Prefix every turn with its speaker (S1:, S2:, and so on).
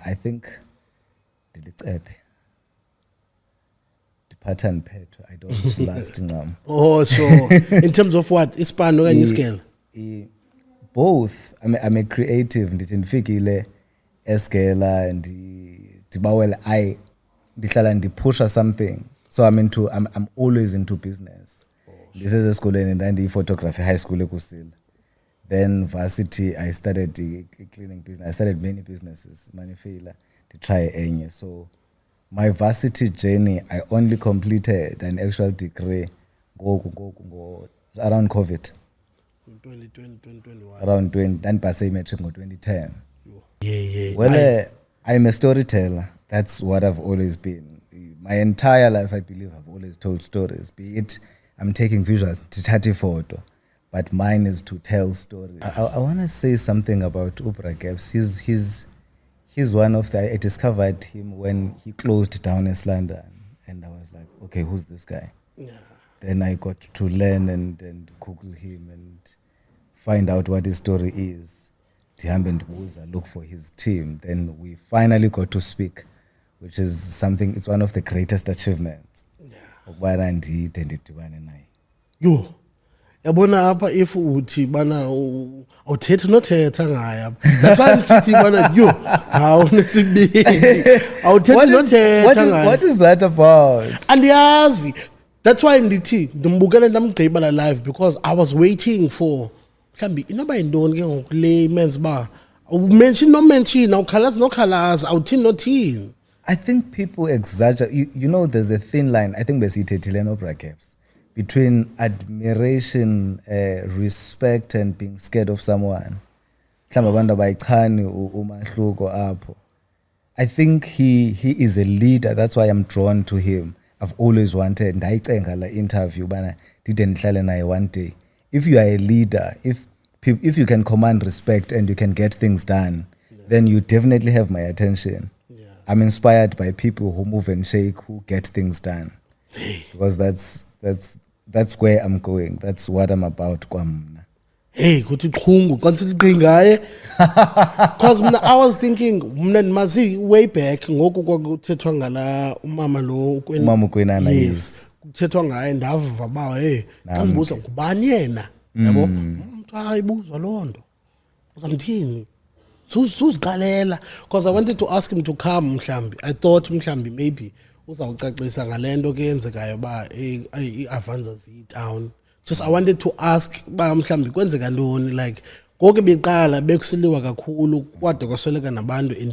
S1: I think ndilicephe ndiphatha ndiphethwe I don't last ncam.
S2: Oh, sure. In terms of what? Ispan okanye iskele?
S1: Both. I'm a creative. Ndithi ndifikile eskela ndibawela ndihlala ndipusha something. So I'm always into business. Ndisesesikolweni ndandiyi-photography high school ekusile. Then varsity I started cleaning business. I started many businesses. Manifila to try enye. So my varsity journey I only completed an actual degree go around COVID.
S2: 2020, 2021.
S1: Around 20, then passé metric in 2010.
S2: Yeah.
S1: Well, I'm a storyteller. That's what I've always been. My entire life, I believe, I've always told stories. Be it I'm taking visuals, titati photo, but mine is to tell stories. I want to say something about Ubra Gaps. He's one of the. I discovered him when he closed down East London, and I was like, okay, who's this guy?
S2: Yeah.
S1: Then I got to learn and Google him and find out what his story is. Tihambe ndibuza, look for his team. Then we finally got to speak, which is something, it's one of the greatest achievements. Ukubana ndide ndidibane naye.
S2: Yo. Yabona apha if uthi bana awuthethe nothetha ngaye apha. That's why nisithi bana yo awunesibindi. Awuthethe nothetha ngaye.
S1: What is that about?
S2: Andiyazi. That's why ndithi ndimbukele ndamgqibela live because I was waiting for mhlambi inoba yintoni ke ngokule men's ba mention awukhalazi nokhalazi awuthini nothini.
S1: I think people exaggerate. You know, there's a thin line. I think besithethile no-Ubra Gaps between admiration, respect, and being scared of someone. Mhlawumbe abantu abayichani umahluko apho. I think he is a leader. That's why I'm drawn to him. I've always wanted. Ndayicenga la interview bana ndide ndihlale naye one day. If you are a leader, if you can command respect and you can get things done, then you definitely have my attention. I'm inspired by people who move and shake, who get things done, because that's where I'm going. That's what I'm about.
S2: Hey, kuthi xhungu konsithi ngaye. Because I was thinking mna ndimazi way back ngoku kwakuthethwa ngala umama lo
S1: Umama uKwenana.
S2: Yes. Kuthethwa ngaye ndava ba hey xa ngibuza ngubani yena yabo umuntu ayibuzwa lonto. Uzamthini? Suziqalela because I wanted to ask him to come mhlambi. I thought mhlambi maybe uzawucacisa ngalento ke yenzekayo ba iAvanza town. Just I wanted to ask ba mhlambi kwenzeka ntoni like konke beqala bekusiliwa kakhulu kwade kwasweleka nabantu in